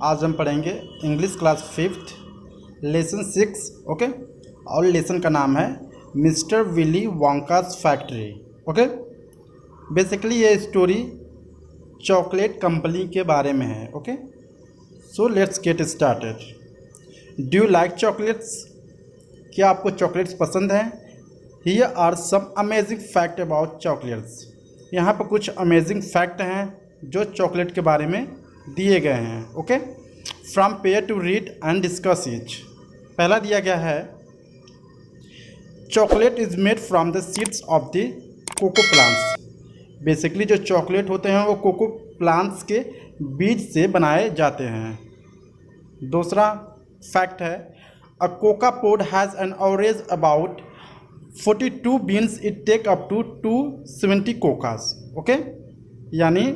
आज हम पढ़ेंगे English class 5th lesson 6। Okay, और लेसन का नाम है mister Willy Wonka's factory. Okay, basically ये स्टोरी चॉकलेट कंपनी के बारे में है। Okay, so let's get started. Do you like chocolates? क्या आपको चॉकलेट्स पसंद हैं? Here are some amazing fact about chocolates. यहाँ पर कुछ अमेजिंग फैक्ट हैं जो चॉकलेट के बारे में दिए गए हैं। Okay, from pair to read and discuss each. पहला दिया गया है chocolate is made from the seeds of the cocoa plants. Basically जो चॉकलेट होते हैं वो कोको प्लांट्स के बीज से बनाए जाते हैं। दूसरा फैक्ट है a cocoa pod has an average about 42 beans, it take up to 270 cocoas. Okay, यानी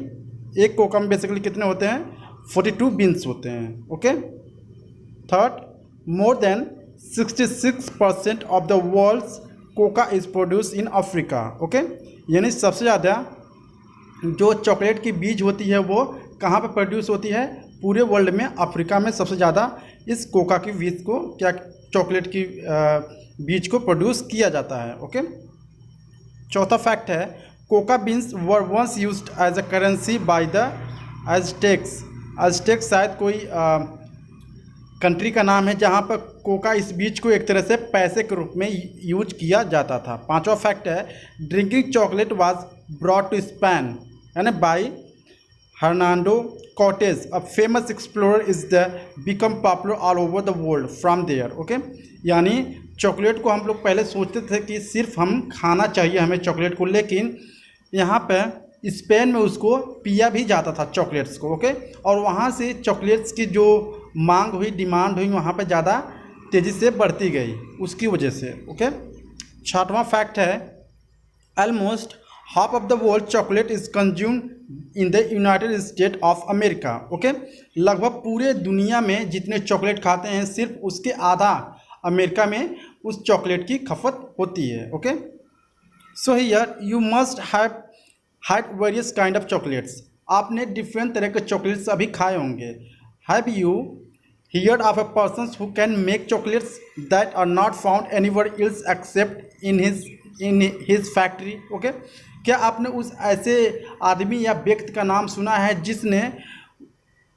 एक कोका में बेसिकली कितने होते हैं? 42 बीन्स होते हैं। Okay, third, more than 66% of the world's cocoa is produce in Africa. Okay, यानी सबसे ज़्यादा जो चॉकलेट की बीज होती है वो कहाँ पर प्रोड्यूस होती है? पूरे वर्ल्ड में अफ्रीका में सबसे ज़्यादा इस कोका की बीज को, क्या चॉकलेट की बीज को प्रोड्यूस किया जाता है। ओके, चौथा फैक्ट है cocoa beans were once used as a currency by the Aztecs. Aztecs शायद कोई कंट्री का नाम है जहाँ पर कोका इस बीज को एक तरह से पैसे के रूप में यूज किया जाता था। पांचवा फैक्ट है drinking chocolate was brought to Spain यानी by Hernando Cortes, a famous explorer is the become popular all over the world from there. Okay, यानी चॉकलेट को हम लोग पहले सोचते थे कि सिर्फ हम खाना चाहिए हमें चॉकलेट को, लेकिन यहाँ पे स्पेन में उसको पिया भी जाता था चॉकलेट्स को। ओके, और वहाँ से चॉकलेट्स की जो मांग हुई, डिमांड हुई, वहाँ पे ज़्यादा तेज़ी से बढ़ती गई उसकी वजह से। ओके, छठवां फैक्ट है almost half of the world chocolate is consumed in the United state of America. Okay, लगभग पूरे दुनिया में जितने चॉकलेट खाते हैं सिर्फ उसके आधा अमेरिका में उस चॉकलेट की खपत होती है। Okay, so here you must have had various kind of chocolates. आपने डिफरेंट तरह के चॉकलेट्स अभी खाए होंगे। Have you heard of a person who can make chocolates that are not found anywhere else except in his factory. Okay, क्या आपने उस ऐसे आदमी या व्यक्ति का नाम सुना है जिसने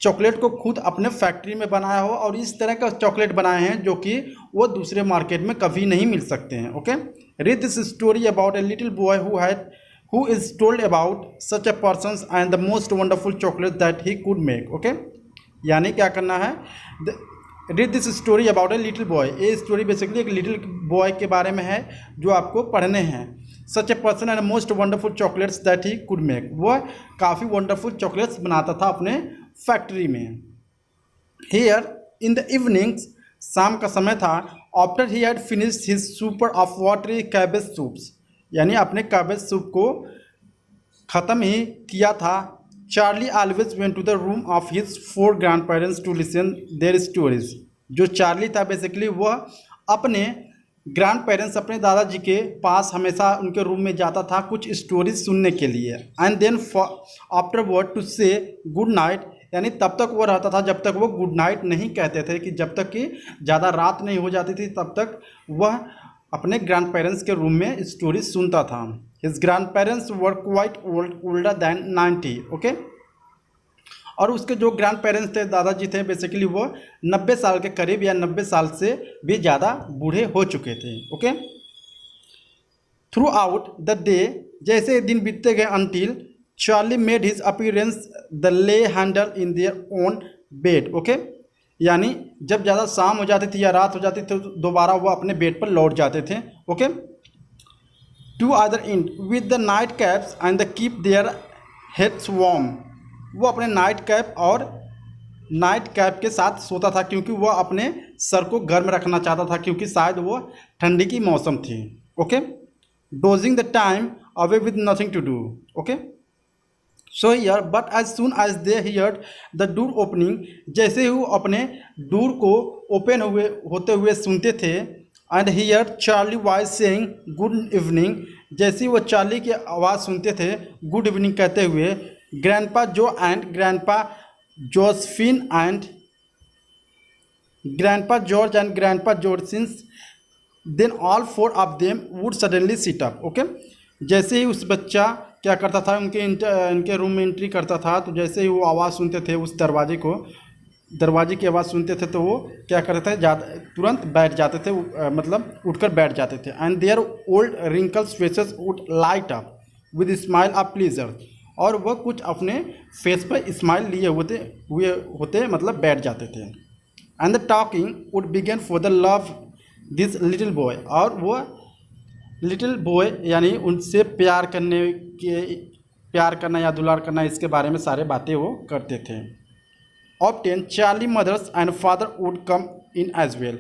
चॉकलेट को खुद अपने फैक्ट्री में बनाया हो और इस तरह का चॉकलेट बनाए हैं जो कि वो दूसरे मार्केट में कभी नहीं मिल सकते हैं। Okay, read this story about a little boy who is told about such a person and the most wonderful chocolate that he could make. Okay, यानी क्या करना है? Read this story about a little boy. ये story basically एक little boy के बारे में है जो आपको पढ़ने हैं। Such a person and most wonderful chocolates that he could make. वह काफ़ी वंडरफुल चॉकलेट्स बनाता था अपने फैक्ट्री में। हियर इन द इवनिंग्स, शाम का समय था, after he had finished his supper of watery cabbage soups, यानी अपने कैबेज सूप को ख़त्म ही किया था। Charlie always went to the room of his 4 grandparents to listen their stories. जो चार्ली था बेसिकली वह अपने ग्रैंड पेरेंट्स, अपने दादाजी के पास हमेशा उनके रूम में जाता था कुछ स्टोरीज सुनने के लिए। एंड देन आफ्टरवर्ड टू से गुड नाइट, यानी तब तक वो रहता था जब तक वो गुड नाइट नहीं कहते थे, कि जब तक कि ज़्यादा रात नहीं हो जाती थी तब तक वह अपने ग्रैंड पेरेंट्स के रूम में स्टोरी सुनता था। His grand parents were quite older than 90। Okay, और उसके जो ग्रैंड पेरेंट्स थे, दादाजी थे, बेसिकली वो 90 साल के करीब या 90 साल से भी ज़्यादा बूढ़े हो चुके थे। Okay, throughout the day, जैसे दिन बीतते गए, until Charlie made his appearance the lay handle in their own bed. Okay, यानी जब ज़्यादा शाम हो जाती थी या रात हो जाती थी तो दोबारा वो अपने बेड पर लौट जाते थे। Okay, to other end with the night caps and the keep their heads warm. वो अपने नाइट कैप और नाइट कैप के साथ सोता था क्योंकि वो अपने सर को गर्म रखना चाहता था, क्योंकि शायद वो ठंडी की मौसम थी। Okay, dozing the time away with nothing to do. Okay, so here but as soon as they heard the door opening, जैसे ही वो अपने डोर को ओपन होते हुए सुनते थे, and here Charlie voice saying good evening, जैसे ही वो चार्ली की आवाज़ सुनते थे गुड इवनिंग कहते हुए, grandpa Joe and grandpa Josephine and grandpa George and grandpa Georgina then all four of them would suddenly sit up. Okay, जैसे ही उस बच्चा क्या करता था, इनके रूम में एंट्री करता था, तो जैसे ही वो आवाज़ सुनते थे, उस दरवाजे की आवाज़ सुनते थे, तो वो क्या करते थे, तुरंत बैठ जाते थे, मतलब उठकर बैठ जाते थे। And their old wrinkles faces would light up with smile of pleaser, और वह कुछ अपने फेस पर स्माइल लिए हुए होते मतलब बैठ जाते थे। And the talking would begin for the love this little boy, और वह लिटिल बॉय यानी उनसे प्यार करना या दुलार करना, इसके बारे में सारे बातें वो करते थे। Often Charlie mothers and father would come in as well,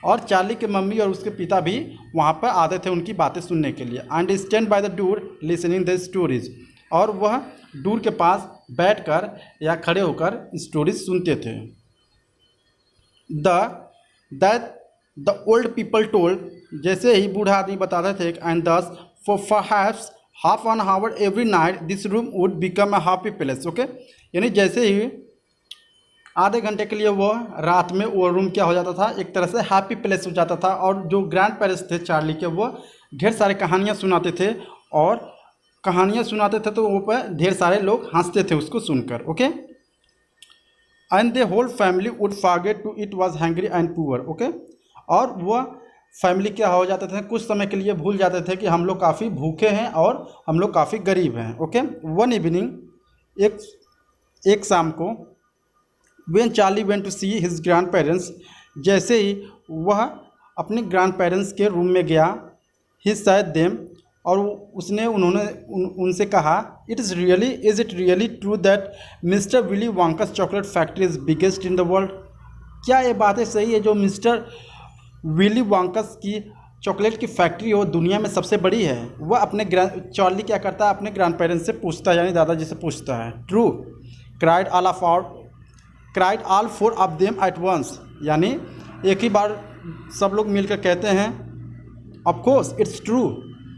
और चार्ली के मम्मी और उसके पिता भी वहाँ पर आते थे उनकी बातें सुनने के लिए। And stand by the door listening the stories, और वह डोर के पास बैठकर या खड़े होकर स्टोरीज सुनते थे। द ओल्ड पीपल टोल्ड, जैसे ही बूढ़ा आदमी बताते थे, एंड दस for perhaps half an hour every night this room would become a happy place. Okay, यानी जैसे ही आधे घंटे के लिए वो रात में वो रूम क्या हो जाता था, एक तरह से हैप्पी प्लेस हो जाता था। और जो ग्रैंड पेरेंट्स थे चार्ली के, वो ढेर सारे कहानियाँ सुनाते थे, और कहानियाँ सुनाते थे तो वो पर ढेर सारे लोग हंसते थे उसको सुनकर। Okay, and the whole family would forget to it was hungry and poor. Okay, और वह फैमिली क्या हो जाते थे, कुछ समय के लिए भूल जाते थे कि हम लोग काफ़ी भूखे हैं और हम लोग काफ़ी गरीब हैं। ओके, वन इवनिंग, एक शाम को, when Charlie went to see his grandparents, जैसे ही वह अपने ग्रैंड पेरेंट्स के रूम में गया, ही सेड देम, और उनसे कहा, is it really true that Mr Willy Wonka's chocolate factory is biggest in the world? क्या ये बातें सही है जो मिस्टर विली वॉन्कास की चॉकलेट की फैक्ट्री हो दुनिया में सबसे बड़ी है? वह अपने चार्ली क्या करता है, अपने ग्रैंड पेरेंट्स से पूछता है, यानी दादाजी से पूछता है। True, cried all four of them at once, यानी एक ही बार सब लोग मिलकर कहते हैं, ऑफ कोर्स इट्स ट्रू,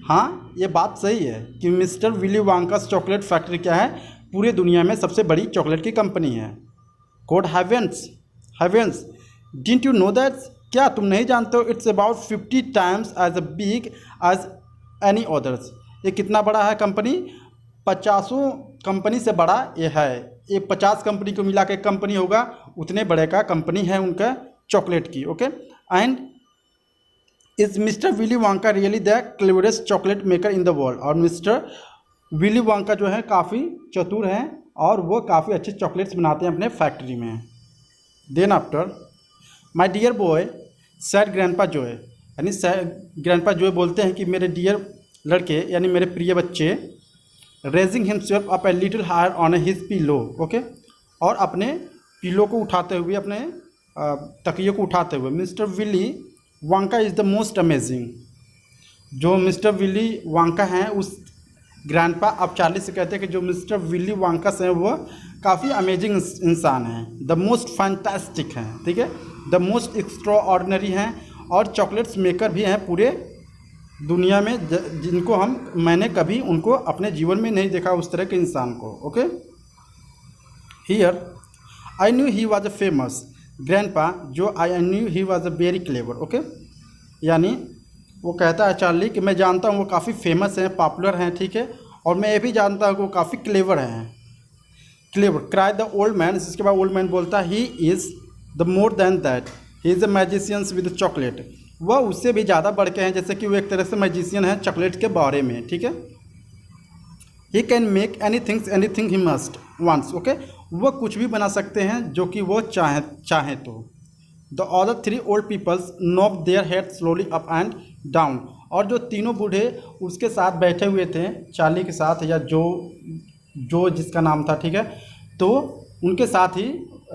हाँ ये बात सही है कि mister Willy Wonka's chocolate factory क्या है, पूरे दुनिया में सबसे बड़ी चॉकलेट की कंपनी है। God heavens, didn't you know that? क्या तुम नहीं जानते हो? It's about 50 times as big as any others. ये कितना बड़ा है कंपनी? 50 कंपनी से बड़ा ये है। ये 50 कंपनी को मिला के कंपनी होगा, उतने बड़े का कंपनी है उनका चॉकलेट की। Okay, and is Mr Willy Wonka really the cleverest chocolate maker in the world? और मिस्टर विली वॉन्का जो है काफ़ी चतुर हैं और वो काफ़ी अच्छे चॉकलेट्स बनाते हैं अपने फैक्ट्री में। Then after, my dear boy said grandpa Joy, यानी ग्रैंडपा जॉय बोलते हैं कि मेरे डियर लड़के यानी मेरे प्रिय बच्चे, raising himself up a little higher on his pillow. Okay, और अपने पिलो को उठाते हुए, अपने तकिए को उठाते हुए, Mr Willy Wonka is the most amazing. जो मिस्टर विली वॉन्का हैं, उस ग्रैंडपा अब चार्ली से कहते हैं कि जो मिस्टर विली वॉन्का हैं वो काफ़ी अमेजिंग इंसान हैं, द मोस्ट फैंटास्टिक हैं, ठीक है, द मोस्ट एक्स्ट्रा ऑर्डिनरी हैं, और चॉकलेट्स मेकर भी हैं पूरे दुनिया में, जिनको मैंने कभी उनको अपने जीवन में नहीं देखा उस तरह के इंसान को। Okay, here I knew he was a famous grandpa, जो I knew he was a very clever. Okay, यानी वो कहता है चार्ली कि मैं जानता हूँ वो काफ़ी फेमस हैं, पॉपुलर हैं, ठीक है, और मैं ये भी जानता हूँ कि वो काफ़ी क्लेवर हैं। Clever, cry the old man, इसके बाद ओल्ड मैन बोलता है, he is the more than that, he is a magicians with chocolate. वह उससे भी ज़्यादा बढ़ के हैं, जैसे कि वो एक तरह से मैजिशियन है चॉकलेट के बारे में, ठीक है। ही can make anything he must wants. Okay, वह कुछ भी बना सकते हैं जो कि वो चाहें तो। The other 3 old peoples knock their head slowly up and down, और जो तीनों बूढ़े उसके साथ बैठे हुए थे, चार्ली के साथ, या जो जिसका नाम था, ठीक है, तो उनके साथ ही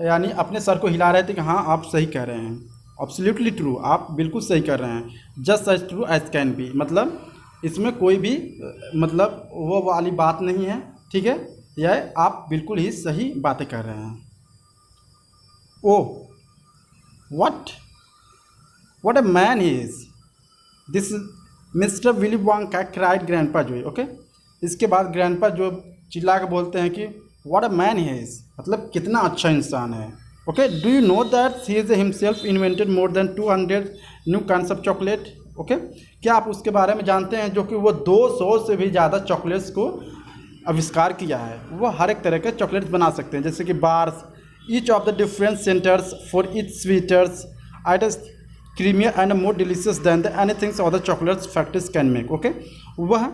यानी अपने सर को हिला रहे थे कि हाँ आप सही कह रहे हैं, एब्सोल्युटली ट्रू, आप बिल्कुल सही कर रहे हैं, just as true as can be, मतलब इसमें कोई भी मतलब वो वाली बात नहीं है, ठीक है, यह आप बिल्कुल ही सही बातें कर रहे हैं। Oh what a man he is, this Mr Willy Wonka cried grandpa Joe. Okay, इसके बाद ग्रैंडपा जो चिल्ला के बोलते हैं कि what a man he is, मतलब कितना अच्छा इंसान है। Okay, do you know that he is himself invented more than 200 new kinds of chocolate. Okay, क्या आप उसके बारे में जानते हैं जो कि वो 200 से भी ज़्यादा चॉकलेट्स को आविष्कार किया है। वो हर एक तरह के चॉकलेट्स बना सकते हैं, जैसे कि bars, each of the different centres for each sweeters it is creamier and more delicious than the anythings of the chocolates factories can make. Okay, वह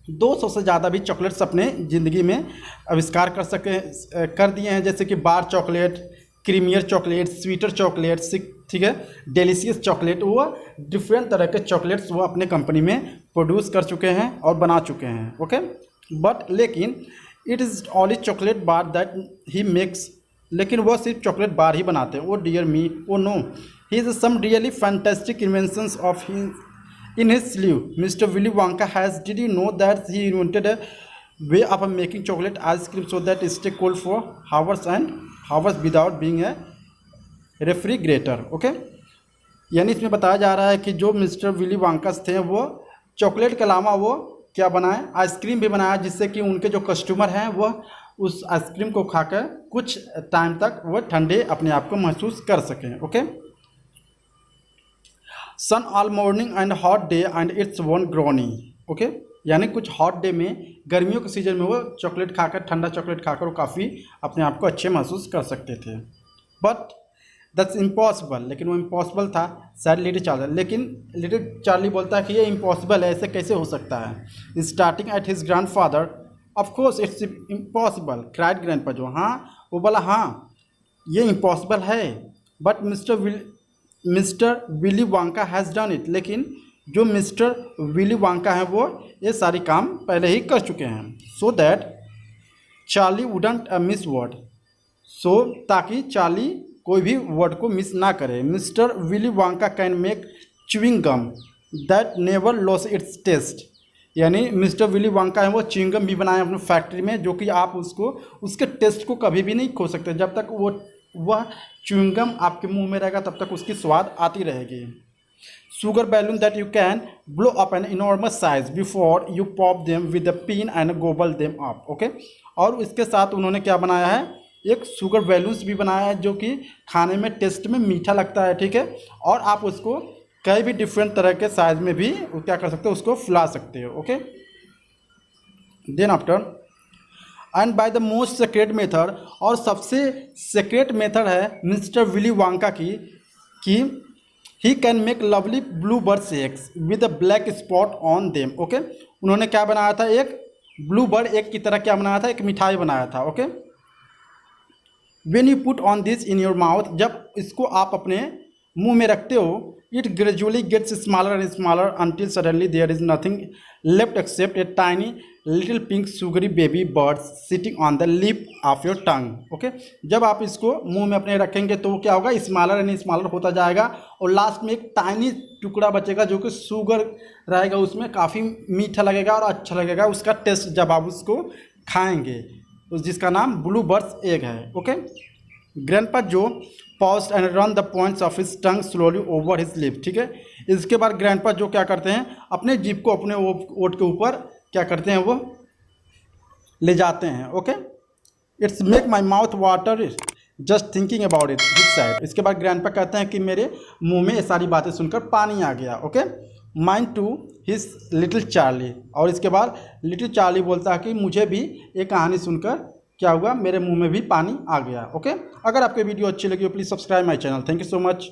200 से ज़्यादा भी चॉकलेट्स अपने ज़िंदगी में आविष्कार कर दिए हैं, जैसे कि bar chocolate, creamier chocolate, sweeter chocolate, ठीक है, डिलीशियस चॉकलेट। वो डिफरेंट तरह के चॉकलेट्स वो अपने कंपनी में प्रोड्यूस कर चुके हैं और बना चुके हैं। ओके, बट लेकिन it is only chocolate bar that he makes, लेकिन वो सिर्फ चॉकलेट बार ही बनाते हैं। Oh dear me, oh no, he is some really fantastic inventions of his in his sleeve. Mr. Willy Wonka has. Did you know that he invented a way of making chocolate ice cream so that it stay cold for hours and hours without being a refrigerator? Okay, यानी इसमें बताया जा रहा है कि जो Mr Willie वांकास थे वो चॉकलेट के अलावा वो क्या बनाए, आइसक्रीम भी बनाया, जिससे कि उनके जो कस्टमर हैं वह उस आइसक्रीम को खाकर कुछ टाइम तक वो ठंडे अपने आप को महसूस कर सकें। Okay, sun all morning and hot day and it's one ग्रोनी। ओके, यानी कुछ हॉट डे में, गर्मियों के सीजन में वो चॉकलेट खाकर, ठंडा चॉकलेट खाकर वो काफ़ी अपने आप को अच्छे महसूस कर सकते थे। बट दैट्स इम्पॉसिबल, लेकिन वो इम्पॉसिबल था, सैड लिटिल चार्ली। लेकिन लिटिल चार्ली बोलता है कि ये इम्पॉसिबल है, ऐसे कैसे हो सकता है। Starting at his grandfather, of course it's impossible, cried grandpa Joe, हाँ वो बोला हाँ ये इम्पॉसिबल है, but Mr Willy Wonka has done it, लेकिन जो मिस्टर विली वांका है वो ये सारी काम पहले ही कर चुके हैं। So that Charlie wouldn't miss word, so ताकि चार्ली कोई भी वर्ड को मिस ना करे। Mr Willy Wonka can make chewing gum that never loses its taste, यानी मिस्टर विली वांका है वो च्युइंग गम भी बनाए अपनी फैक्ट्री में, जो कि आप उसको, उसके टेस्ट को कभी भी नहीं खो सकते। जब तक वह च्युइंगम आपके मुंह में रहेगा तब तक उसकी स्वाद आती रहेगी। Sugar balloon that you can blow up an enormous size before you pop them with the pin and gobble them up. Okay, और इसके साथ उन्होंने क्या बनाया है, एक शुगर बैलून्स भी बनाया है जो कि खाने में टेस्ट में मीठा लगता है। ठीक है, और आप उसको कई भी डिफरेंट तरह के साइज में भी क्या कर सकते हो, उसको फुला सकते हो। Okay, then after and by the most secret method, और सबसे सीक्रेट मेथड है मिस्टर विली वांका की he can make lovely blue bird shakes with a black spot on them. Okay, उन्होंने क्या बनाया था, एक ब्लू बर्ड एक की तरह क्या बनाया था, एक मिठाई बनाया था। Okay, when you put on this in your mouth, जब इसको आप अपने मुंह में रखते हो, it gradually gets smaller and smaller until suddenly there is nothing left except a tiny little pink sugary baby birds sitting on the lip of your tongue. Okay, जब आप इसको मुंह में अपने रखेंगे तो क्या होगा, स्मॉलर एंड स्मॉलर होता जाएगा और लास्ट में एक टाइनी टुकड़ा बचेगा जो कि शुगर रहेगा, उसमें काफ़ी मीठा लगेगा और अच्छा लगेगा उसका टेस्ट जब आप उसको खाएंगे, जिसका नाम ब्लू बर्ड्स एग है। ओके, ग्रैंडपा जो paused and run the points of his tongue slowly over his lip। ठीक है, इसके बाद ग्रैंडपा जो क्या करते हैं, अपने जीभ को अपने ओठ के ऊपर क्या करते हैं, वो ले जाते हैं। Okay, it's make my mouth water just thinking about it this side. इसके बाद ग्रैंडपा कहते हैं कि मेरे मुंह में ये सारी बातें सुनकर पानी आ गया। Okay, mind to his little Charlie, और इसके बाद लिटिल चार्ली बोलता है कि मुझे भी ये कहानी सुनकर क्या हुआ, मेरे मुंह में भी पानी आ गया। ओके, अगर आपको वीडियो अच्छी लगी हो please subscribe my channel. Thank you so much.